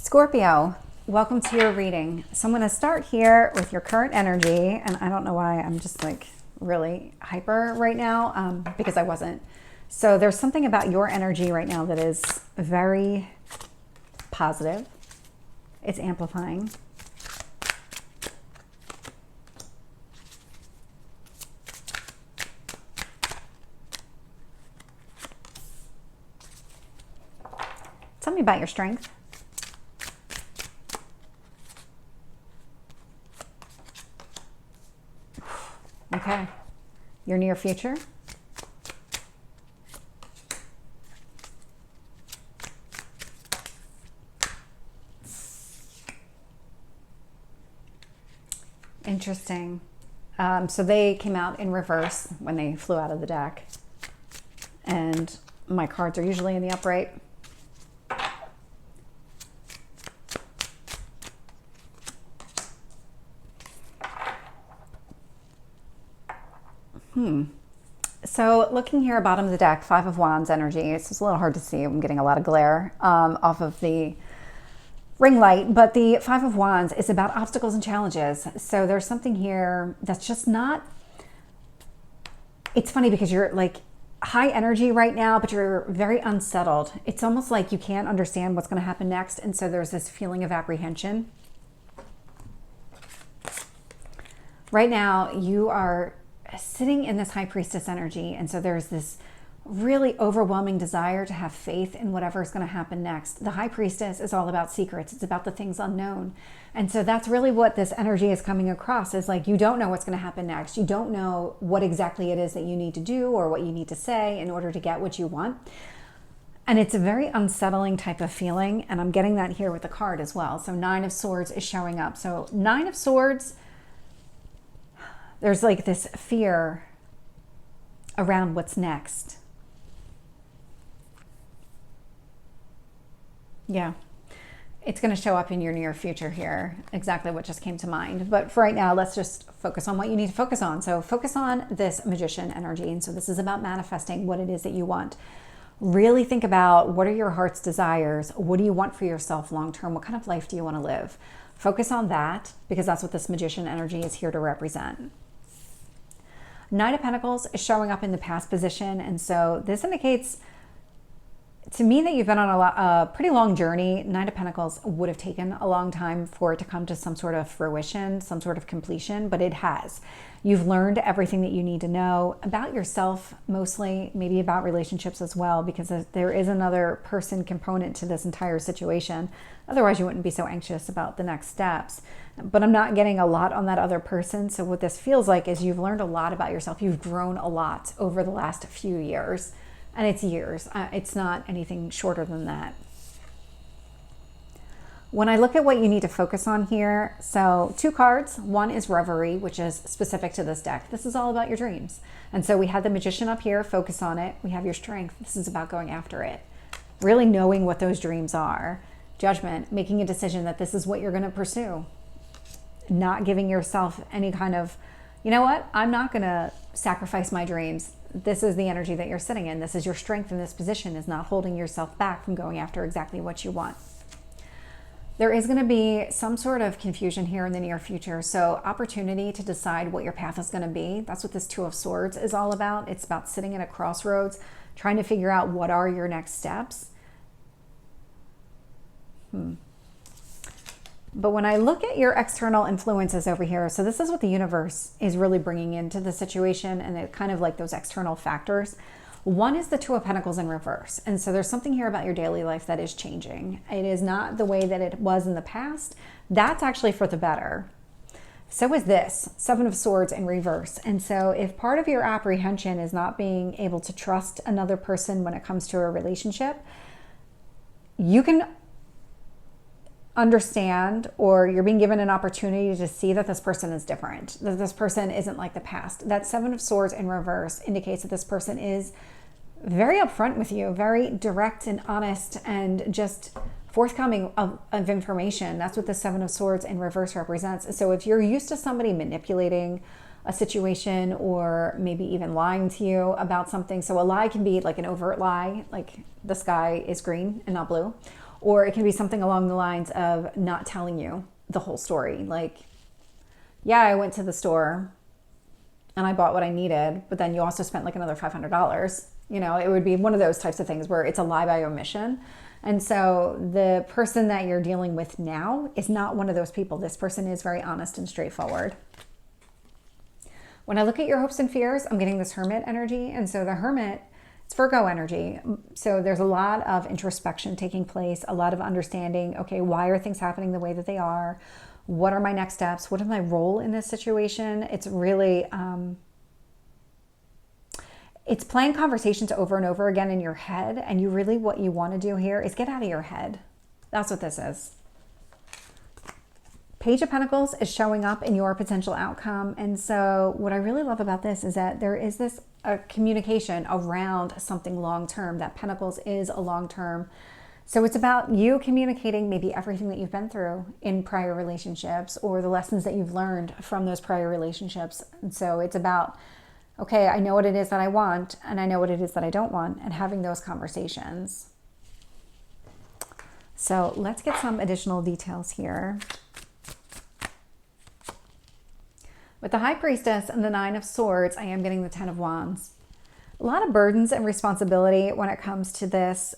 Scorpio, welcome to your reading. So I'm going to start here with your current energy, and I don't know why I'm just like really hyper right now because I wasn't. So there's something about your energy right now that is very positive. It's amplifying. Tell me about your strength. Okay. Your near future. Interesting. So they came out in reverse when they flew out of the deck. And my cards are usually in the upright. So looking here, bottom of the deck, Five of Wands energy. It's just a little hard to see. I'm getting a lot of glare off of the ring light, but the Five of Wands is about obstacles and challenges. So there's something here that's just not, it's funny because you're like high energy right now, but you're very unsettled. It's almost like you can't understand what's going to happen next. And so there's this feeling of apprehension. Right now, you are sitting in this high priestess energy, and so there's this really overwhelming desire to have faith in whatever is going to happen next. The high priestess is all about secrets. It's about the things unknown, and so that's really what this energy is coming across, is like you don't know what's going to happen next. You don't know what exactly it is that you need to do or what you need to say in order to get what you want, and it's a very unsettling type of feeling, and I'm getting that here with the card as well. So Nine of Swords is showing up. So Nine of Swords, there's like this fear around what's next. Yeah, it's going to show up in your near future here, exactly what just came to mind. But for right now, let's just focus on what you need to focus on. So focus on this Magician energy. And so this is about manifesting what it is that you want. Really think about, what are your heart's desires? What do you want for yourself long term? What kind of life do you want to live? Focus on that, because that's what this Magician energy is here to represent. Knight of Pentacles is showing up in the past position, and so this indicates to me that you've been on a pretty long journey. Knight of Pentacles would have taken a long time for it to come to some sort of fruition, some sort of completion, but it has. You've learned everything that you need to know about yourself, mostly, maybe about relationships as well, because there is another person component to this entire situation. Otherwise, you wouldn't be so anxious about the next steps. But I'm not getting a lot on that other person. So what this feels like is you've learned a lot about yourself. You've grown a lot over the last few years. And it's years. It's not anything shorter than that. When I look at what you need to focus on here, so two cards. One is Reverie, which is specific to this deck. This is all about your dreams. And so we had the Magician up here, focus on it. We have your Strength. This is about going after it. Really knowing what those dreams are. Judgment, making a decision that this is what you're going to pursue. Not giving yourself any kind of, you know what, I'm not going to sacrifice my dreams. This is the energy that you're sitting in. This is your strength in this position, is not holding yourself back from going after exactly what you want. There is going to be some sort of confusion here in the near future. So opportunity to decide what your path is going to be. That's what this Two of Swords is all about. It's about sitting at a crossroads, trying to figure out what are your next steps. But when I look at your external influences over here, so this is what the universe is really bringing into the situation, and it kind of like those external factors. One is the Two of Pentacles in reverse. And so there's something here about your daily life that is changing. It is not the way that it was in the past. That's actually for the better. So is this Seven of Swords in reverse. And so if part of your apprehension is not being able to trust another person when it comes to a relationship, you can understand, or you're being given an opportunity to see that this person is different, that this person isn't like the past. That Seven of Swords in reverse indicates that this person is very upfront with you, very direct and honest, and just forthcoming of information. That's what the Seven of Swords in reverse represents. So if you're used to somebody manipulating a situation, or maybe even lying to you about something, so a lie can be like an overt lie, like the sky is green and not blue, Or it can be something along the lines of not telling you the whole story. Like, yeah, I went to the store and I bought what I needed, but then you also spent like another $500. You know, it would be one of those types of things where it's a lie by omission. And so the person that you're dealing with now is not one of those people. This person is very honest and straightforward. When I look at your hopes and fears, I'm getting this Hermit energy. And so the Hermit, it's Virgo energy. So there's a lot of introspection taking place, a lot of understanding, okay, why are things happening the way that they are? What are my next steps? What is my role in this situation? It's really, it's playing conversations over and over again in your head. And you really, what you want to do here is get out of your head. That's what this is. Page of Pentacles is showing up in your potential outcome. And so what I really love about this is that there is this communication around something long-term. That Pentacles is a long-term. So it's about you communicating maybe everything that you've been through in prior relationships or the lessons that you've learned from those prior relationships. And so it's about, okay, I know what it is that I want and I know what it is that I don't want, and having those conversations. So let's get some additional details here. With the High Priestess and the Nine of Swords, I am getting the Ten of Wands. A lot of burdens and responsibility when it comes to this.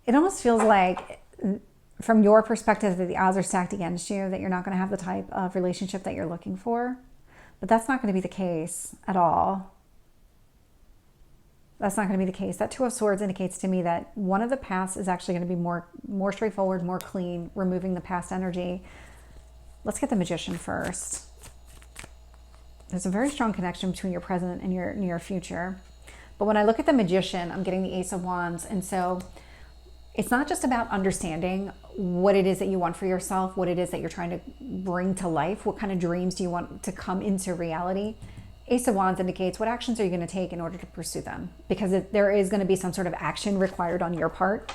It almost feels like, from your perspective, that the odds are stacked against you, that you're not going to have the type of relationship that you're looking for. But that's not going to be the case at all. That's not going to be the case. That Two of Swords indicates to me that one of the paths is actually going to be more straightforward, more clean, removing the past energy. Let's get the Magician first. There's a very strong connection between your present and your near future. But when I look at the Magician, I'm getting the Ace of Wands. And so it's not just about understanding what it is that you want for yourself, what it is that you're trying to bring to life, what kind of dreams do you want to come into reality. Ace of Wands indicates what actions are you going to take in order to pursue them, because there is going to be some sort of action required on your part.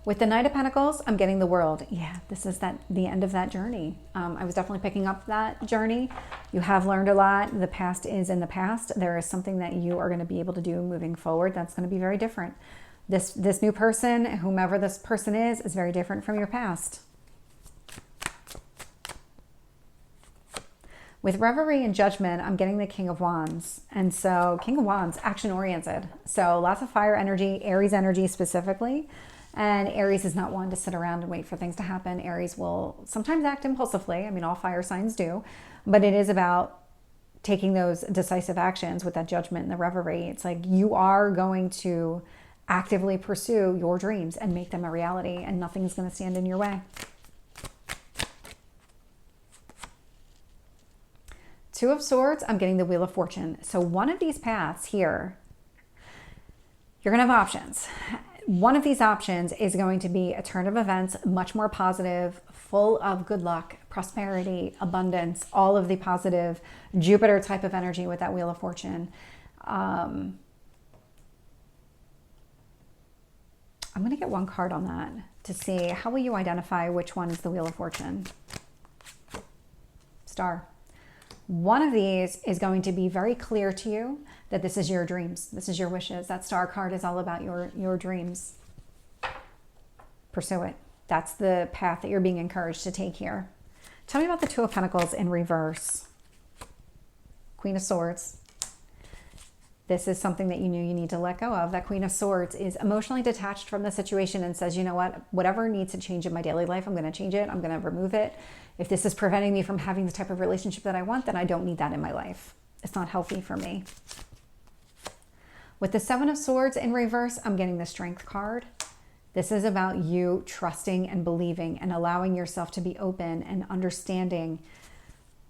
With the Knight of Pentacles, I'm getting the World. Yeah, this is the end of that journey. I was definitely picking up that journey. You have learned a lot. The past is in the past. There is something that you are going to be able to do moving forward that's going to be very different. This new person, whomever this person is very different from your past. With Reverie and Judgment, I'm getting the King of Wands. And so King of Wands, action-oriented. So lots of fire energy, Aries energy specifically. And Aries is not one to sit around and wait for things to happen. Aries will sometimes act impulsively. I mean, all fire signs do. But it is about taking those decisive actions with that Judgment and the Reverie. It's like you are going to actively pursue your dreams and make them a reality, and nothing is going to stand in your way. Two of Swords, I'm getting the Wheel of Fortune. So one of these paths here, you're going to have options. One of these options is going to be a turn of events, much more positive, full of good luck, prosperity, abundance, all of the positive Jupiter type of energy with that Wheel of Fortune. I'm going to get one card on that to see how will you identify which one is the Wheel of Fortune. Star. One of these is going to be very clear to you that this is your dreams. This is your wishes. That Star card is all about your dreams. Pursue it. That's the path that you're being encouraged to take here. Tell me about the Two of Pentacles in reverse. Queen of Swords. This is something that you knew you need to let go of. That Queen of Swords is emotionally detached from the situation and says, you know what, whatever needs to change in my daily life, I'm going to change it. I'm going to remove it. If this is preventing me from having the type of relationship that I want, then I don't need that in my life. It's not healthy for me. With the Seven of Swords in reverse, I'm getting the Strength card. This is about you trusting and believing and allowing yourself to be open and understanding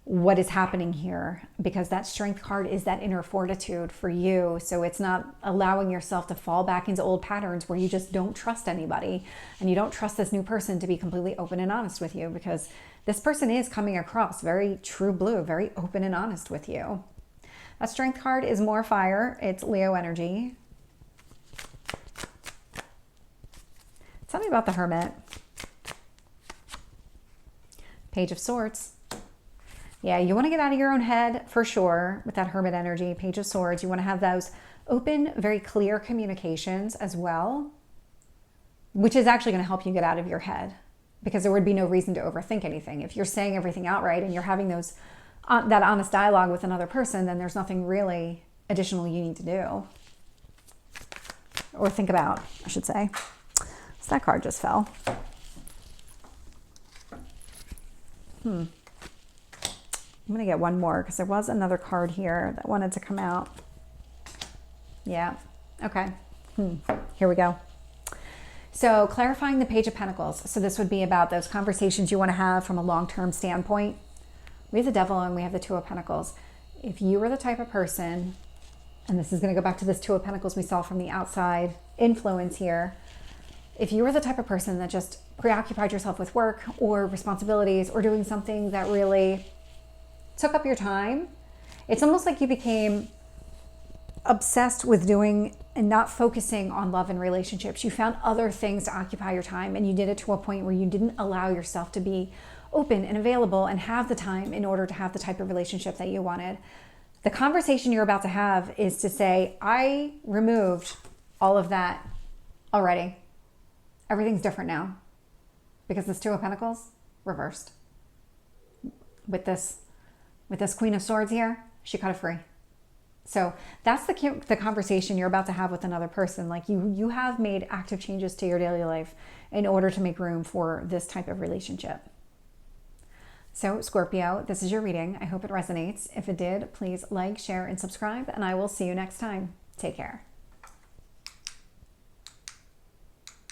what is happening here, because that Strength card is that inner fortitude for you. So it's not allowing yourself to fall back into old patterns where you just don't trust anybody and you don't trust this new person to be completely open and honest with you, because this person is coming across very true blue, very open and honest with you. That Strength card is more fire. It's Leo energy. Tell me about the Hermit. Page of Swords. Yeah, you want to get out of your own head for sure with that Hermit energy. Page of Swords. You want to have those open, very clear communications as well, which is actually going to help you get out of your head, because there would be no reason to overthink anything. If you're saying everything outright and you're having those that honest dialogue with another person, then there's nothing really additional you need to do or think about, I should say. So that card just fell. I'm going to get one more because there was another card here that wanted to come out. Yeah. Okay. Here we go. So clarifying the Page of Pentacles. So this would be about those conversations you want to have from a long-term standpoint. We have the Devil and we have the Two of Pentacles. If you were the type of person, and this is going to go back to this Two of Pentacles we saw from the outside influence here. If you were the type of person that just preoccupied yourself with work or responsibilities or doing something that really took up your time, it's almost like you became obsessed with doing and not focusing on love and relationships. You found other things to occupy your time, and you did it to a point where you didn't allow yourself to be open and available and have the time in order to have the type of relationship that you wanted. The conversation you're about to have is to say, I removed all of that already. Everything's different now, because this Two of Pentacles reversed. With this Queen of Swords here, she cut it free. So that's the conversation you're about to have with another person. Like you have made active changes to your daily life in order to make room for this type of relationship. So Scorpio, this is your reading. I hope it resonates. If it did, please like, share, and subscribe, and I will see you next time. Take care.